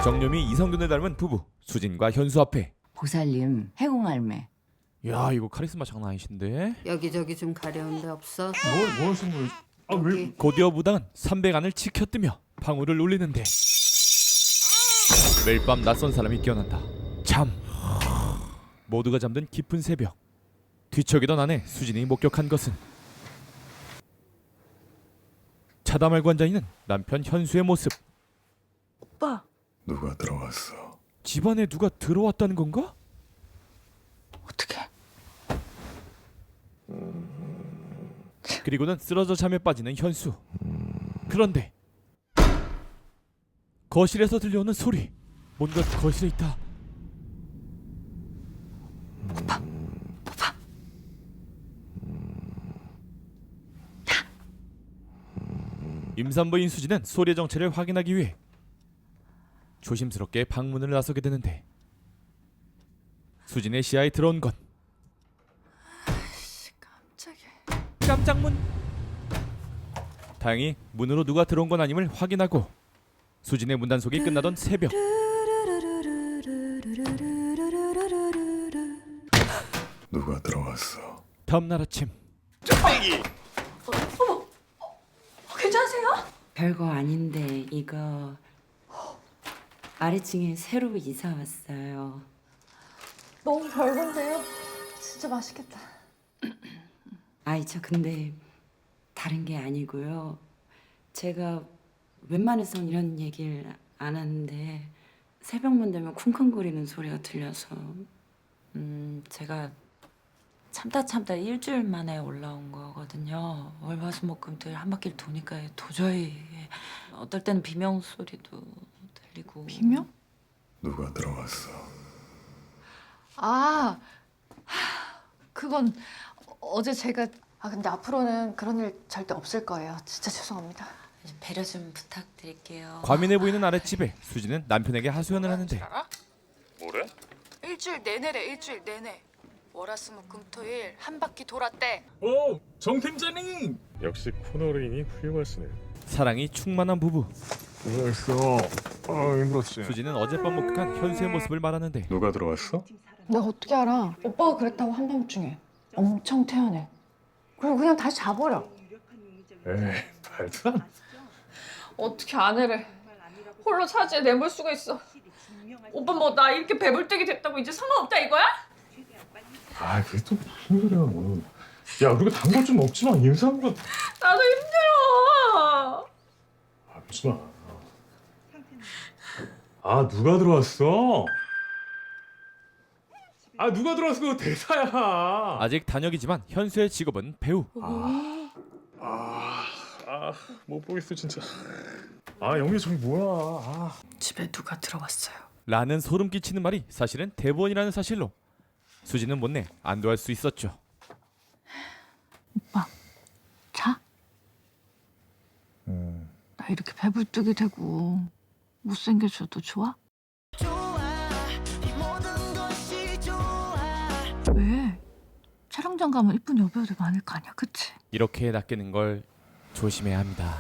정유미 이성균을 닮은 부부 수진과 현수 앞에 보살님 해공할매. 야 이거 카리스마 장난 아니신데? 여기저기 좀 가려운 데 없어? 뭐 하신 거예요? 아 왜? 여기. 곧이어 부당은 300안을 지켰으며 방울을 울리는데 매일 밤 낯선 사람이 깨어난다. 잠. 모두가 잠든 깊은 새벽. 뒤척이던 아내 수진이 목격한 것은 차다 말고 앉아있는 남편 현수의 모습. 오빠. 누가 들어왔어? 집안에 누가 들어왔다는 건가? 어떻게? 그리고는 쓰러져 잠에 빠지는 현수. 그런데 거실에서 들려오는 소리. 뭔가 거실에 있다. 임산부인 수지는 소리의 정체를 확인하기 위해 조심스럽게 방문을 나서게 되는데 수진의 시야에 들어온 건 깜짝 문. 다행히 문으로 누가 들어온 건 아님을 확인하고 수진의 문단속이 끝나던 새벽. 누가 들어왔어? 다음날 아침 괜찮으세요? 별거 아닌데 이거 아래층에 새로 이사 왔어요. 너무 별건데요. 진짜 맛있겠다. 아이 저 근데 다른 게 아니고요. 제가 웬만해선 이런 얘기를 안 하는데 새벽만 되면 쿵쿵거리는 소리가 들려서 제가 참다 일주일 만에 올라온 거거든요. 월화수목금토일 한 바퀴를 도니까 도저히 어떨 때는 비명 소리도 들리고. 비명? 누가 들어왔어? 아, 그건 어제 제가 근데 앞으로는 그런 일 절대 없을 거예요. 진짜 죄송합니다. 배려 좀 부탁드릴게요. 과민해 보이는 아랫집에 수지는 남편에게 하소연을 하는데 뭐래? 일주일 내내래. 일주일 내내 월화수목금토일 한 바퀴 돌았대. 오, 정 팀장님. 역시 코너링이 훌륭하시네. 사랑이 충만한 부부. 고생했어. 아 힘들었지. 수지는 어젯밤 목격한 현수의 모습을 말하는데 누가 들어왔어? 내가 어떻게 알아? 오빠가 그랬다고 한밤중에. 엄청 태연해. 그리고 그냥 다시 자버려. 에이 말도 안. 어떻게 아내를 홀로 차지에 내몰 수가 있어. 오빠 뭐 나 이렇게 배불뚝이 됐다고 이제 상관없다 이거야? 아 그게 또 무슨 소리야 뭐. 야 그리고 단 거 좀 먹지 마. 임산부가. 나도 힘들어. 아 먹지 마. 아 누가 들어왔어? 아 누가 들어왔어? 그거 대사야. 아직 단역이지만 현수의 직업은 배우. 못 보겠어 진짜. 아 영미 저기 뭐야. 아. 집에 누가 들어왔어요? 라는 소름 끼치는 말이 사실은 대본이라는 사실로 수지는 못내 안도할 수 있었죠. 오빠, 자? 나 이렇게 배불뚝이 되고 못생겨져도 좋아? 왜? 촬영장 가면 이쁜 여배우들 많을 거 아니야, 그치? 이렇게 낚이는 걸 조심해야 합니다.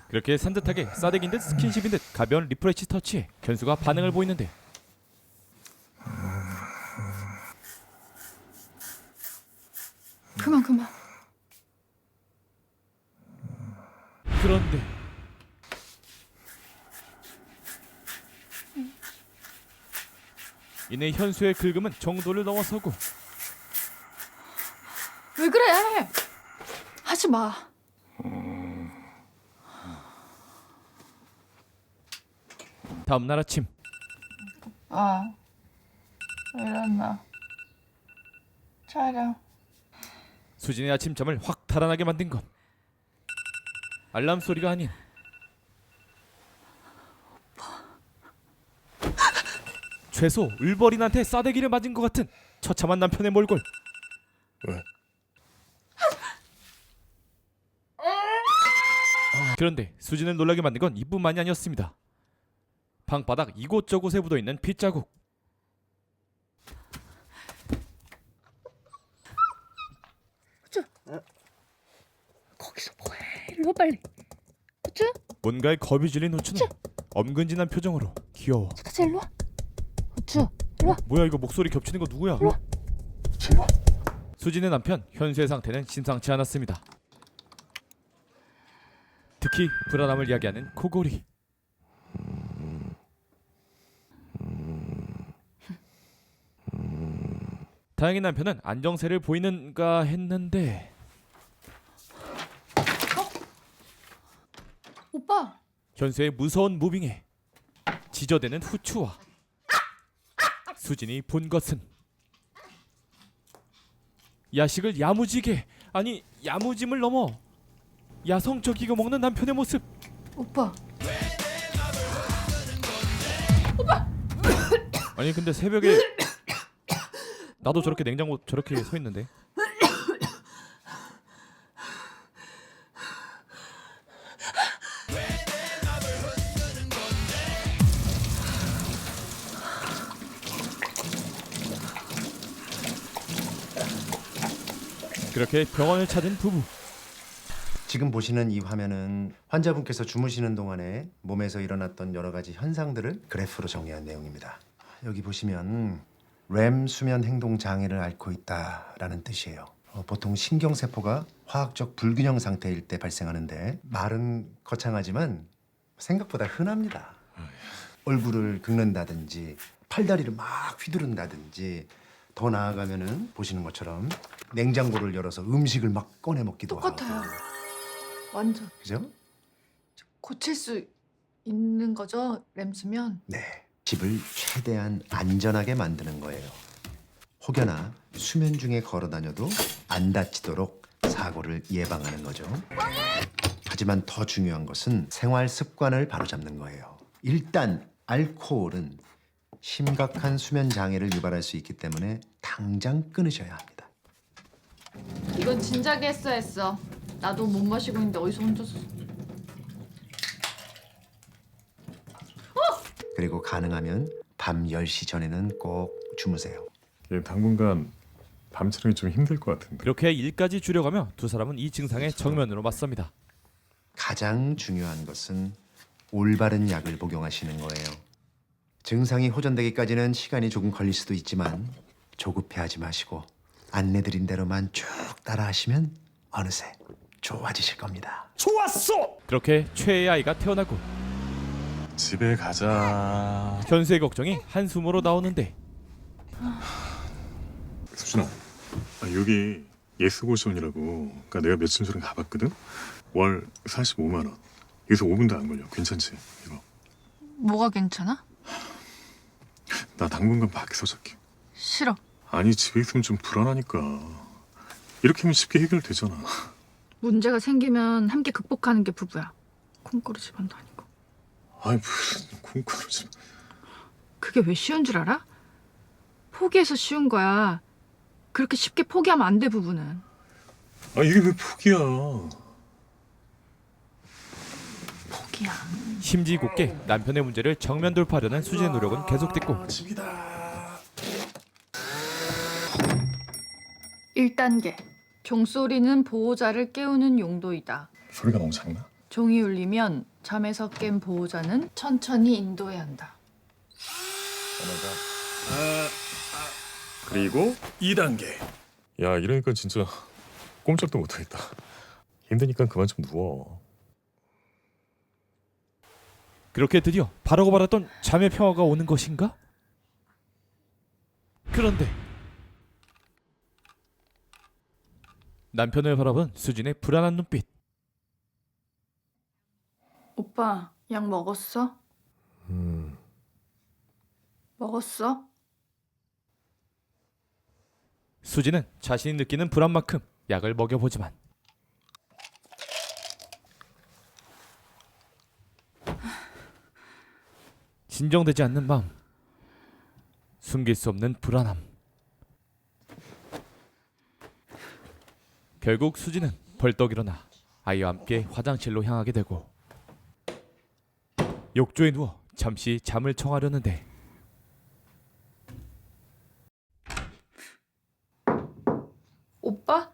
그렇게 산뜻하게 싸대기인 듯 스킨십인 듯 가벼운 리프레시 터치에 현수가 반응을 보이는데 그만. 그런데 이내 현수의 긁음은 정도를 넘어서고 왜 그래? 하지 마. 다음날 아침 아, 일어나. 촬영. 수진의 아침잠을 확 달아나게 만든 건 알람 소리가 아닌 최소 을벌인한테 싸대기를 맞은 것 같은 처참한 남편의 몰골. 왜? 그런데 수진을 놀라게 만든 건 이뿐만이 아니었습니다. 방바닥 이곳저곳에 묻어있는 핏자국. 거기 일로 빨리. 후추? 뭔가에 겁이 질린 후추는 엄근진한 표정으로 귀여워. 같이 일로 와. 후추, 일로 와. 뭐야 이거 목소리 겹치는 거 누구야? 일로 와. 수진의 남편 현수의 상태는 심상치 않았습니다. 특히 불안함을 이야기하는 코골이. 다행히 남편은 안정세를 보이는가 했는데 오빠. 현수의 무서운 무빙에 지저대는 후추와 수진이 본 것은 야식을 야무지게, 아니 야무짐을 넘어 야성적이게 먹는 남편의 모습. 오빠. 아니 근데 새벽에 나도 저렇게 냉장고 저렇게 서 있는데. 그렇게 병원을 찾은 부부. 지금 보시는 이 화면은 환자분께서 주무시는 동안에 몸에서 일어났던 여러 가지 현상들을 그래프로 정리한 내용입니다. 여기 보시면 렘 수면 행동 장애를 앓고 있다라는 뜻이에요. 보통 신경세포가 화학적 불균형 상태일 때 발생하는데 말은 거창하지만 생각보다 흔합니다. 얼굴을 긁는다든지 팔다리를 막 휘두른다든지 더 나아가면은 보시는 것처럼 냉장고를 열어서 음식을 막 꺼내 먹기도 똑같아요. 하고. 완전 그죠? 고칠 수 있는 거죠? 램수면. 네. 집을 최대한 안전하게 만드는 거예요. 혹여나 수면 중에 걸어 다녀도 안 다치도록 사고를 예방하는 거죠. 하지만 더 중요한 것은 생활 습관을 바로잡는 거예요. 일단 알코올은 심각한 수면 장애를 유발할 수 있기 때문에 당장 끊으셔야 합니다. 이건 진작에 했어야 했어. 나도 못 마시고 있는데 어디서 혼자서. 그리고 가능하면 밤 10시 전에는 꼭 주무세요. 예, 당분간 밤 촬영이 좀 힘들 것 같은데. 그렇게 일까지 줄여가며 두 사람은 이 증상에 정면으로 맞섭니다. 가장 중요한 것은 올바른 약을 복용하시는 거예요. 증상이 호전되기까지는 시간이 조금 걸릴 수도 있지만 조급해하지 마시고 안내드린 대로만 쭉 따라하시면 어느새 좋아지실 겁니다. 그렇게 최애의 아이가 태어나고 집에 가자. 현수의 걱정이 한숨으로 나오는데 수진아, 여기 예스고시원이라고. 그러니까 내가 며칠 전에 가봤거든. 월 45만 원. 여기서 5분도 안 걸려. 괜찮지? 이거. 뭐가 괜찮아? 나 당분간 밖에서 잘게. 싫어. 아니 집에 있으면 좀 불안하니까. 이렇게 하면 쉽게 해결되잖아. 문제가 생기면 함께 극복하는 게 부부야. 콩고루 집안도 아니고. 아이 무슨 콩쿠르지. 그게 왜 쉬운 줄 알아? 포기해서 쉬운 거야. 그렇게 쉽게 포기하면 안 돼, 부부는. 아 이게 왜 포기야? 포기야. 심지궂게 남편의 문제를 정면 돌파하려는 수진의 노력은 계속됐고 집이다. 1단계. 종소리는 보호자를 깨우는 용도이다. 소리가 너무 작나? 종이 울리면 잠에서 깬 보호자는 천천히 인도해야 한다. 그리고 2단계. 야 이러니까 진짜 꼼짝도 못하겠다. 힘드니까 그만 좀 누워. 그렇게 드디어 바라고 바랐던 잠의 평화가 오는 것인가? 그런데 남편을 바라본 수진의 불안한 눈빛. 오빠, 약 먹었어? 먹었어? 수진은 자신이 느끼는 불안만큼 약을 먹여보지만 진정되지 않는 마음, 숨길 수 없는 불안함. 결국 수진은 벌떡 일어나 아이와 함께 화장실로 향하게 되고 욕조에 누워 잠시 잠을 청하려는데 오빠?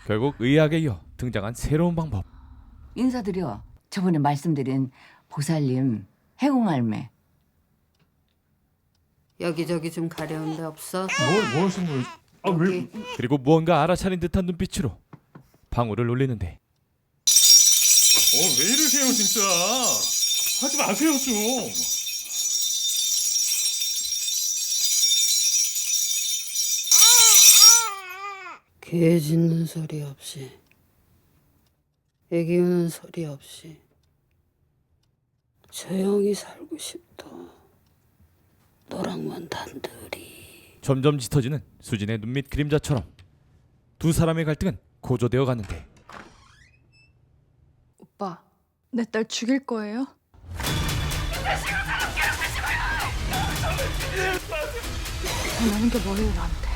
결국 의학에 이어 등장한 새로운 방법. 인사드려. 저번에 말씀드린 보살님 해공할매. 여기저기 좀 가려운 데 없어? 뭐 하시는 거예요? 아 왜? 여기. 그리고 무언가 알아차린 듯한 눈빛으로 방울을 올리는데 왜 이러세요 진짜? 하지 마세요 좀. 개 짖는 소리 없이, 애기 우는 소리 없이 조용히 살고 싶다. 너랑만 단둘이. 점점 짙어지는 수진의 눈밑 그림자처럼 두 사람의 갈등은 고조되어 가는데 오빠, 내 딸 죽일 거예요? 원하는 게 뭐예요, 나한테?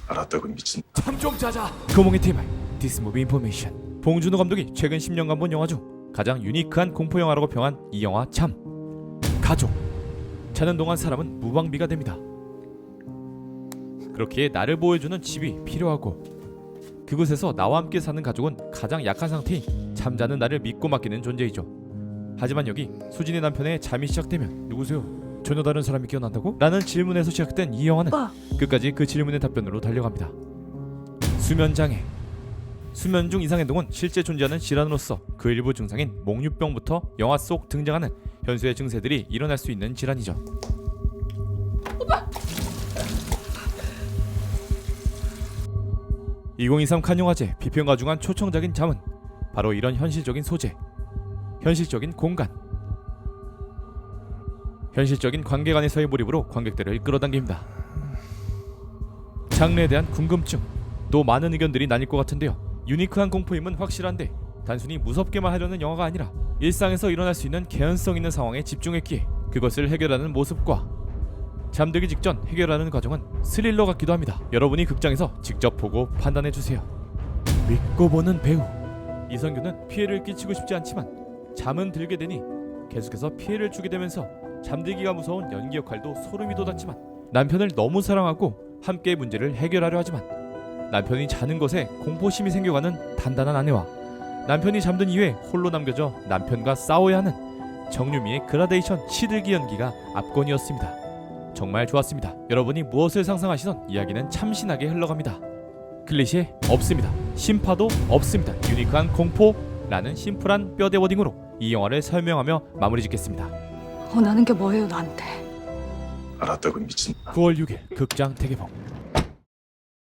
알았다고 미친. 참종자자 거몽의 TMI 디스무비 인포메이션. 봉준호 감독이 최근 10년간 본 영화 중 가장 유니크한 공포 영화라고 평한 이 영화 참. 가족. 자는 동안 사람은 무방비가 됩니다. 그렇기에 나를 보호해주는 집이 필요하고 그곳에서 나와 함께 사는 가족은 가장 약한 상태인 잠자는 나를 믿고 맡기는 존재이죠. 하지만 여기 수진의 남편의 잠이 시작되면 누구세요? 전혀 다른 사람이 깨어난다고? 라는 질문에서 시작된 이 영화는 오빠. 끝까지 그 질문의 답변으로 달려갑니다. 수면장애. 수면 중 이상행동은 실제 존재하는 질환으로서 그 일부 증상인 몽유병부터 영화 속 등장하는 현수의 증세들이 일어날 수 있는 질환이죠. 2023 칸 영화제 비평가 중한 초청작인 잠은 바로 이런 현실적인 소재, 현실적인 공간, 현실적인 관계 간에서의 몰입으로 관객들을 끌어당깁니다. 장르에 대한 궁금증, 또 많은 의견들이 나뉠 것 같은데요. 유니크한 공포임은 확실한데 단순히 무섭게만 하려는 영화가 아니라 일상에서 일어날 수 있는 개연성 있는 상황에 집중했기에 그것을 해결하는 모습과 잠들기 직전 해결하는 과정은 스릴러 같기도 합니다. 여러분이 극장에서 직접 보고 판단해주세요. 믿고 보는 배우 이성규는 피해를 끼치고 싶지 않지만 잠은 들게 되니 계속해서 피해를 주게 되면서 잠들기가 무서운 연기 역할도 소름이 돋았지만 남편을 너무 사랑하고 함께 문제를 해결하려 하지만 남편이 자는 것에 공포심이 생겨가는 단단한 아내와 남편이 잠든 이후에 홀로 남겨져 남편과 싸워야 하는 정유미의 그라데이션 시들기 연기가 압권이었습니다. 정말 좋았습니다. 여러분이 무엇을 상상하시던 이야기는 참신하게 흘러갑니다. 클리셰 없습니다. 심파도 없습니다. 유니크한 공포라는 심플한 뼈대 워딩으로 이 영화를 설명하며 마무리 짓겠습니다. 원하는 게 뭐예요, 나한테? 알았다고 미친. 9월 6일 극장 대개봉.